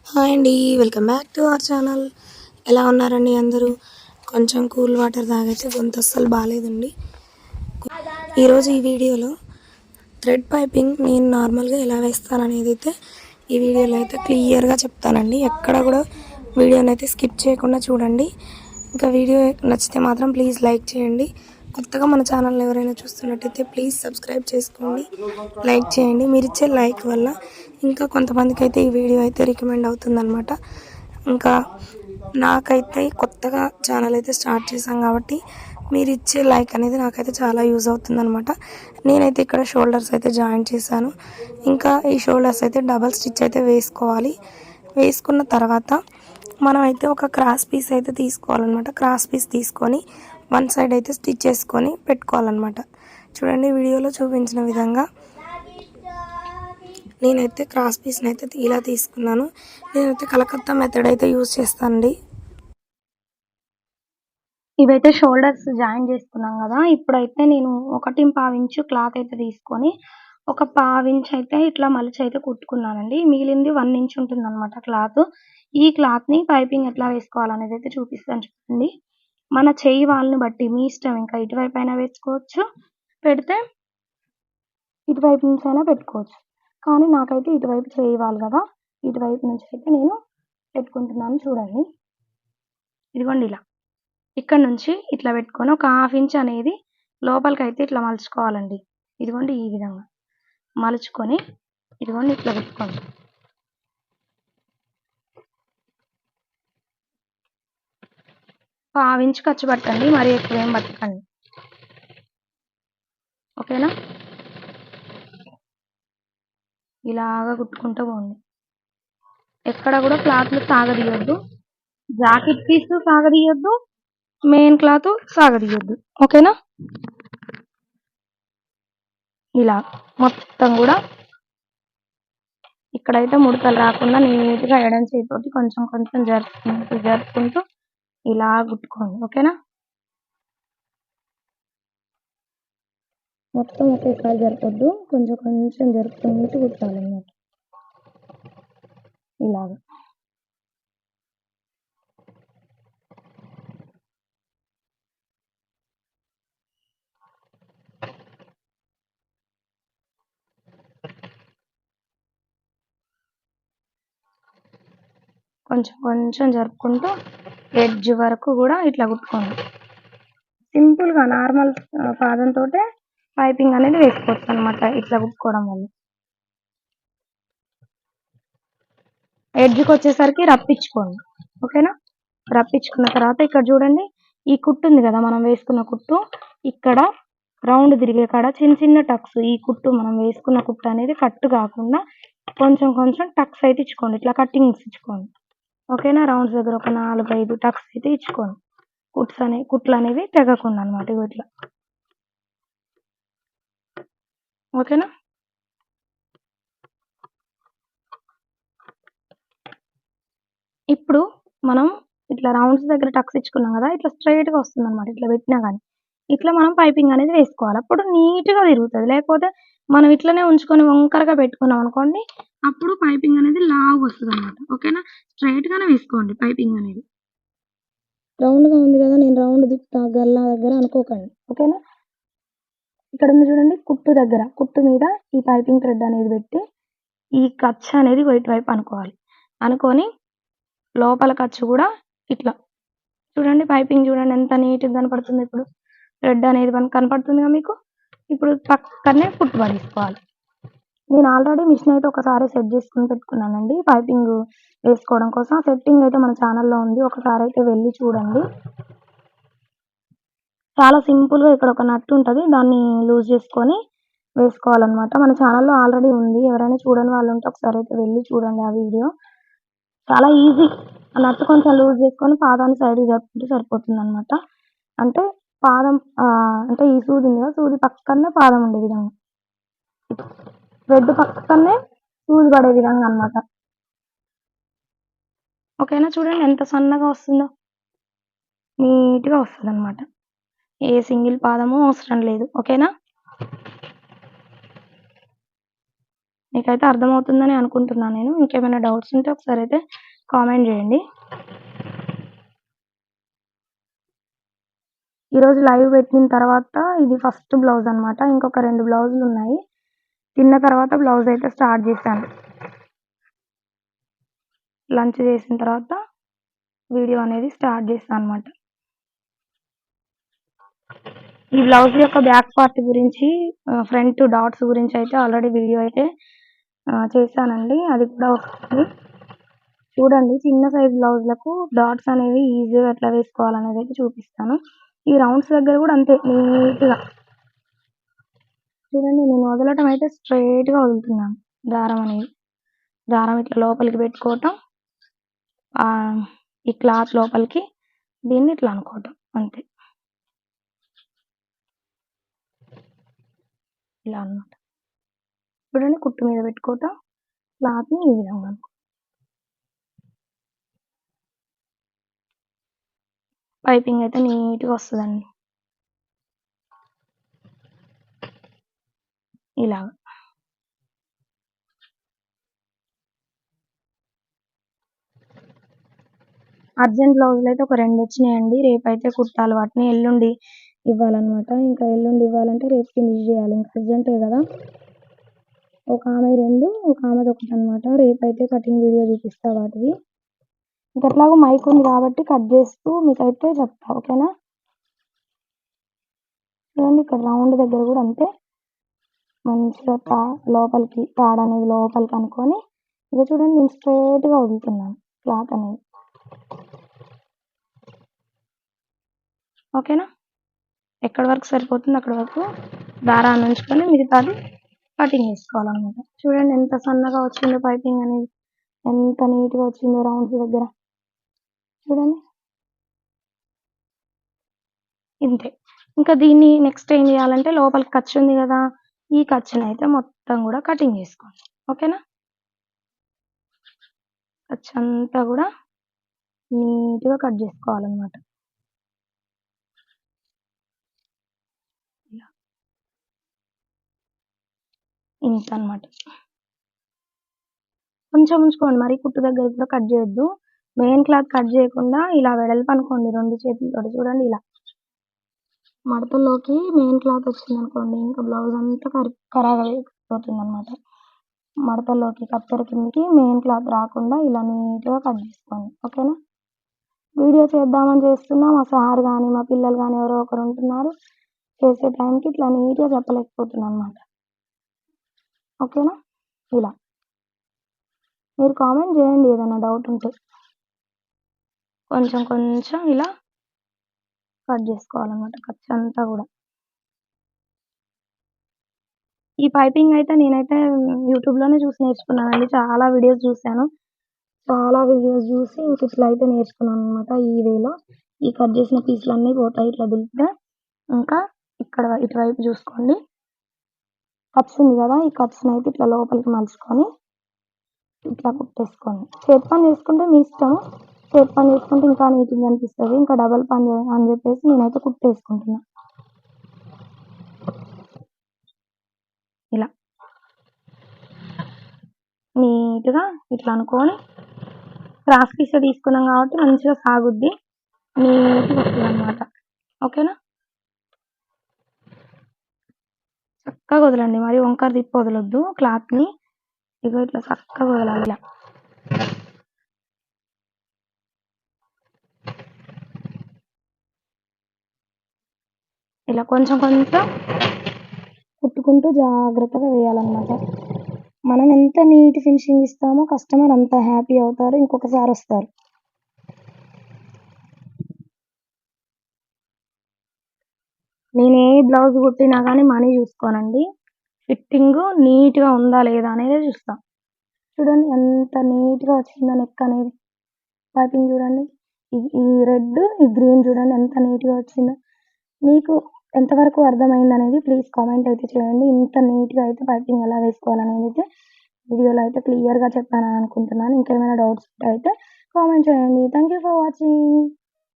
Hi అండి. Welcome back to our channel. ఎలా ఉన్నారండి అందరూ? కొంచెం కూల్ వాటర్ తాగైతే గొంతు అస్సలు బాగాలేదండి. ఈరోజు ఈ వీడియోలో థ్రెడ్ పైపింగ్ నేను నార్మల్గా ఎలా వేస్తాననేది అయితే ఈ వీడియోలో అయితే క్లియర్గా చెప్తానండి. ఎక్కడ కూడా వీడియోని అయితే స్కిప్ చేయకుండా చూడండి. ఇంకా వీడియో నచ్చితే మాత్రం ప్లీజ్ లైక్ చేయండి. కొత్తగా మన ఛానల్ ఎవరైనా చూస్తున్నట్టయితే ప్లీజ్ సబ్స్క్రైబ్ చేసుకోండి, లైక్ చేయండి. మీరు ఇచ్చే లైక్ వల్ల ఇంకా కొంతమందికి అయితే ఈ వీడియో అయితే రికమెండ్ అవుతుందన్నమాట. ఇంకా నాకైతే కొత్తగా ఛానల్ అయితే స్టార్ట్ చేశాం కాబట్టి మీరు ఇచ్చే లైక్ అనేది నాకైతే చాలా యూజ్ అవుతుందన్నమాట. నేనైతే ఇక్కడ షోల్డర్స్ అయితే జాయిన్ చేశాను. ఇంకా ఈ షోల్డర్స్ అయితే డబల్ స్టిచ్ అయితే వేసుకోవాలి. వేసుకున్న తర్వాత మనం అయితే ఒక క్రాస్ పీస్ అయితే తీసుకోవాలన్నమాట. క్రాస్ పీస్ తీసుకొని వన్ సైడ్ అయితే స్టిచ్ చేసుకొని పెట్టుకోవాలన్నమాట. చూడండి వీడియోలో చూపించిన విధంగా నేనైతే క్రాస్ పీస్ని అయితే ఇలా తీసుకున్నాను. నేనైతే కలకత్తా మెథడ్ అయితే యూజ్ చేస్తానండి. ఇవైతే షోల్డర్స్ జాయిన్ చేసుకున్నాం కదా. ఇప్పుడైతే నేను 1.5 ఇంచు క్లాత్ అయితే తీసుకొని ఒక 1/2 ఇంచ్ అయితే ఇట్లా మలిచి అయితే కుట్టుకున్నానండి. మిగిలింది 1 ఇంచ్ ఉంటుంది అనమాట క్లాత్. ఈ క్లాత్ని పైపింగ్ ఎట్లా వేసుకోవాలనేది అయితే చూపిస్తాను చూడండి. మన చెయ్యి వాళ్ళని బట్టి మీ ఇష్టం. ఇంకా ఇటువైపు అయినా వేసుకోవచ్చు, పెడితే ఇటువైపు నుంచి అయినా పెట్టుకోవచ్చు. కానీ నాకైతే ఇటువైపు చెయ్యి వాళ్ళు కదా, ఇటువైపు నుంచి అయితే నేను పెట్టుకుంటున్నాను. చూడండి ఇదిగోండి ఇలా ఇక్కడ నుంచి ఇట్లా పెట్టుకొని ఒక 1/2 ఇంచ్ అనేది లోపలికైతే ఇట్లా మలుచుకోవాలండి. ఇదిగోండి ఈ విధంగా మలుచుకొని ఇదిగోండి ఇట్లా పెట్టుకోండి. 1/2 ఇంచ్ ఖర్చు పట్టండి, మరి ఎక్కువ ఏం పట్టకండి. ఓకేనా? ఇలాగా కుట్టుకుంటూ పోండి. ఎక్కడ కూడా క్లాత్లు సాగదీయొద్దు. జాకెట్ పీస్ సాగదీయొద్దు, మెయిన్ క్లాత్ సాగదీయొద్దు. ఓకేనా? ఇలా మొత్తం కూడా ఇక్కడైతే ముడతలు రాకుండా నీట్గా ఎడం చేతితోటి కొంచెం కొంచెం జరుపుకుంటూ ఇలా కుట్టుకోండి. ఓకేనా? మొత్తం ఒకేసారి జరపొద్దు, కొంచెం కొంచెం జరుపుకుంటూ కుట్టాలన్నమాట. ఇలాగా కొంచెం కొంచెం జరుపుకుంటూ ఎడ్జ్ వరకు కూడా ఇట్లా కుట్టుకోండి. సింపుల్గా నార్మల్ పాదంతో పైపింగ్ అనేది వేసుకోవచ్చు అనమాట. ఇట్లా కుట్టుకోవడం వల్ల ఎడ్జ్కి వచ్చేసరికి రప్పించుకోండి. ఓకేనా? రప్పించుకున్న తర్వాత ఇక్కడ చూడండి, ఈ కుట్టు ఉంది కదా మనం వేసుకున్న కుట్టు, ఇక్కడ రౌండ్ తిరిగే కాడ చిన్న చిన్న టక్స్, ఈ కుట్టు మనం వేసుకున్న కుట్టు అనేది కట్ కాకుండా కొంచెం కొంచెం టక్స్ అయితే ఇచ్చుకోండి. ఇట్లా కట్టింగ్స్ ఇచ్చుకోండి. ఓకేనా? రౌండ్స్ దగ్గర ఒక 4-5 టక్స్ అయితే ఇచ్చుకోండి. కుట్లు అనేవి తెగకుండా అనమాట. ఇట్లా ఓకేనా? ఇప్పుడు మనం ఇట్లా రౌండ్స్ దగ్గర టక్స్ ఇచ్చుకున్నాం కదా, ఇట్లా స్ట్రైట్గా వస్తుంది అనమాట. ఇట్లా పెట్టినా కానీ ఇట్లా మనం పైపింగ్ అనేది వేసుకోవాలి. అప్పుడు నీట్గా తిరుగుతుంది. లేకపోతే మనం ఇట్లనే ఉంచుకొని వంకరగా పెట్టుకున్నాం అనుకోండి, అప్పుడు పైపింగ్ అనేది లావు వస్తుంది అనమాట. ఓకేనా? స్ట్రైట్గానే వేసుకోండి పైపింగ్ అనేది. రౌండ్గా ఉంది కదా, నేను రౌండ్ తిప్పుతా గల్లా దగ్గర అనుకోకండి. ఓకేనా? ఇక్కడ ఉంది చూడండి, కుట్టు దగ్గర, కుట్టు మీద ఈ పైపింగ్ థ్రెడ్ అనేది పెట్టి ఈ ఖర్చు అనేది వైపు అనుకోవాలి. అనుకొని లోపల ఖర్చు కూడా ఇట్లా చూడండి, పైపింగ్ చూడండి ఎంత నీట్గా కనపడుతుంది. ఇప్పుడు థ్రెడ్ అనేది కనపడుతుందిగా మీకు. ఇప్పుడు పక్కనే కుట్టు పడేసుకోవాలి. నేను ఆల్రెడీ మిషన్ అయితే ఒకసారి సెట్ చేసుకుని పెట్టుకున్నానండి పైపింగ్ వేసుకోవడం కోసం. సెట్టింగ్ అయితే మన ఛానల్లో ఉంది, ఒకసారి అయితే వెళ్ళి చూడండి. చాలా సింపుల్గా ఇక్కడ ఒక నట్టు ఉంటుంది, దాన్ని లూజ్ చేసుకొని వేసుకోవాలన్నమాట. మన ఛానల్లో ఆల్రెడీ ఉంది, ఎవరైనా చూడని వాళ్ళు ఉంటే ఒకసారి అయితే వెళ్ళి చూడండి ఆ వీడియో. చాలా ఈజీ. ఆ నట్టు కొంచెం లూజ్ చేసుకొని పాదాన్ని సైడ్కి జరుపుకుంటే సరిపోతుంది అనమాట. అంటే పాదం అంటే ఈ సూది ఉంది కదా, సూది పక్కనే పాదం ఉండే విధంగా, థ్రెడ్ పక్కనే సూది పడే విధంగా అనమాట. ఓకేనా? చూడండి ఎంత సన్నగా వస్తుందో, నీట్గా వస్తుంది అనమాట. ఏ సింగిల్ పాదము అవసరం లేదు. ఓకేనా? మీకైతే అర్థమవుతుందని అనుకుంటున్నాను నేను. ఇంకేమైనా డౌట్స్ ఉంటే ఒకసారి అయితే కామెంట్ చేయండి. ఈరోజు లైవ్ పెట్టిన తర్వాత ఇది ఫస్ట్ బ్లౌజ్ అనమాట. ఇంకొక 2 బ్లౌజులు ఉన్నాయి. తిన్న తర్వాత బ్లౌజ్ అయితే స్టార్ట్ చేశాను. లంచ్ చేసిన తర్వాత వీడియో అనేది స్టార్ట్ చేశాను అనమాట. ఈ బ్లౌజ్ యొక్క బ్యాక్ పార్ట్ గురించి ఫ్రంట్ డాట్స్ గురించి అయితే ఆల్రెడీ వీడియో అయితే చేశానండి. అది కూడా వస్తుంది చూడండి. చిన్న సైజ్ బ్లౌజ్లకు డాట్స్ అనేవి ఈజీగా ఎట్లా వేసుకోవాలనేది అయితే చూపిస్తాను. ఈ రౌండ్స్ దగ్గర కూడా అంతే నీట్గా చూడండి. నేను వదలటం అయితే స్ట్రైట్గా వదులుతున్నాను. దారం ఇట్లా లోపలికి పెట్టుకోవటం, ఈ క్లాత్ లోపలికి దీన్ని ఇట్లా అనుకోవటం అంతే. ఇలా అన్నమాట. చూడండి, కుట్టు మీద పెట్టుకోవటం, క్లాత్ని ఈ విధంగా అనుకో. పైపింగ్ అయితే నీట్గా వస్తుందండి ఇలాగా. అర్జెంట్ బ్లౌజులు అయితే ఒక 2 వచ్చినాయండి. రేపైతే కుట్టాలి వాటిని. ఎల్లుండి ఇవ్వాలన్నమాట. ఇంకా ఎల్లుండి ఇవ్వాలంటే రేపు ఫినిష్ చేయాలి. ఇంకా అర్జెంటే కదా. ఒక ఆమె 2, ఒక ఆమెది 1 అనమాట. రేపైతే కటింగ్ వీడియో చూపిస్తా వాటివి. ఇంకెట్లాగో మైక్ ఉంది కాబట్టి కట్ చేస్తూ మీకైతే చెప్తా, ఓకేనా. చూడండి, ఇక్కడ రౌండ్ దగ్గర కూడా అంతే. మంచిగా లోపలికి తాడు అనేది లోపలికి అనుకొని ఇక చూడండి, నేను స్ట్రైట్గా వదులుతున్నాను క్లాత్ అనేది, ఓకేనా. ఎక్కడి వరకు సరిపోతుంది అక్కడ వరకు దారాన్ని ఉంచుకొని మిగతాది కటింగ్ చేసుకోవాలన్నమాట. చూడండి ఎంత సన్నగా వచ్చిందో పైపింగ్ అనేది, ఎంత నీట్గా వచ్చిందో రౌండ్స్ దగ్గర. చూడండి ఇంతే. ఇంకా దీన్ని నెక్స్ట్ ఏం చేయాలంటే లోపలికి ఖర్చు ఉంది కదా, ఈ ఖర్చుని అయితే మొత్తం కూడా కటింగ్ చేసుకోండి, ఓకేనా. ఖర్చు అంతా కూడా నీట్గా కట్ చేసుకోవాలన్నమాట. ఇంత అన్నమాట. కొంచెం ఉంచుకోండి, మరి కుట్టు దగ్గర కూడా కట్ చేయొద్దు. మెయిన్ క్లాత్ కట్ చేయకుండా ఇలా వెడల్పు అనుకోండి 2 చేతులతో. చూడండి ఇలా మడతల్లోకి మెయిన్ క్లాత్ వచ్చింది అనుకోండి, ఇంకా బ్లౌజ్ అంతా ఖరాబ్ అయిపోతుంది అనమాట. మడతల్లోకి కత్తెర కిందికి మెయిన్ క్లాత్ రాకుండా ఇలా నీట్గా కట్ చేసుకోండి, ఓకేనా. వీడియో చేద్దామని చేస్తున్నా, మా సార్ కానీ మా పిల్లలు కానీ ఎవరో ఒకరు ఉంటున్నారు. చేసే టైంకి ఇట్లా నీట్గా చెప్పలేకపోతున్నాను అనమాట, ఓకేనా. ఇలా మీరు కామెంట్ చేయండి ఏదైనా డౌట్ ఉంటే. కొంచెం కొంచెం ఇలా కట్ చేసుకోవాలన్నమాట ఖర్చు అంతా కూడా. ఈ పైపింగ్ అయితే నేనైతే యూట్యూబ్లోనే చూసి నేర్చుకున్నానండి. చాలా వీడియోస్ చూశాను. ఇంక ఇట్లా అయితే నేర్చుకున్నాను అనమాట. ఈ వేలో ఈ కట్ చేసిన పీసులన్నీ పోతాయి ఇట్లా దులిపితే. ఇంకా ఇక్కడ ఇటువైపు చూసుకోండి, కప్స్ ఉంది కదా, ఈ కప్స్ని అయితే ఇట్లా లోపలికి మలుచుకొని ఇట్లా కుట్టేసుకోండి. చేతి పని చేసుకుంటే మీ ఇష్టం, చేతి పని చేసుకుంటే ఇంకా నీట్గా అనిపిస్తుంది. ఇంకా డబల్ పని అని చెప్పేసి నేనైతే కుట్టేసుకుంటున్నా ఇలా నీట్గా ఇట్లా అనుకొని. క్రాస్ పీస్ తీసుకున్నాం కాబట్టి మంచిగా సాగుద్ది, నీట్గా వస్తుంది అనమాట, ఓకేనా. చక్కగా వదలండి, మరి వంకర తిప్పి వదలొద్దు క్లాత్ని. ఇగో ఇట్లా చక్కగా వదలాలి. ఇలా కొంచెం కొంచెం కుట్టుకుంటూ జాగ్రత్తగా వేయాలన్నమాట. మనం ఎంత నీట్ ఫినిషింగ్ ఇస్తామో కస్టమర్ అంత హ్యాపీ అవుతారు, ఇంకొకసారి వస్తారు. నేను ఏ బ్లౌజ్ కుట్టినా కానీ మనీ చూసుకోనండి, ఫిట్టింగ్ నీట్గా ఉందా లేదా అనేది చూస్తాను. చూడండి ఎంత నీట్గా వచ్చిందో నెక్ అనేది. పైపింగ్ చూడండి, ఈ రెడ్ ఈ గ్రీన్ చూడండి ఎంత నీట్గా వచ్చిందో. మీకు ఎంతవరకు అర్థమైంది అనేది ప్లీజ్ కామెంట్ అయితే చేయండి. ఇంత నీట్గా అయితే పైపింగ్ ఎలా వేసుకోవాలనేది అయితే వీడియోలో అయితే క్లియర్గా చెప్పానని అనుకుంటున్నాను. ఇంకేమైనా డౌట్స్ ఉంటే అయితే కామెంట్ చేయండి. Thank you for watching.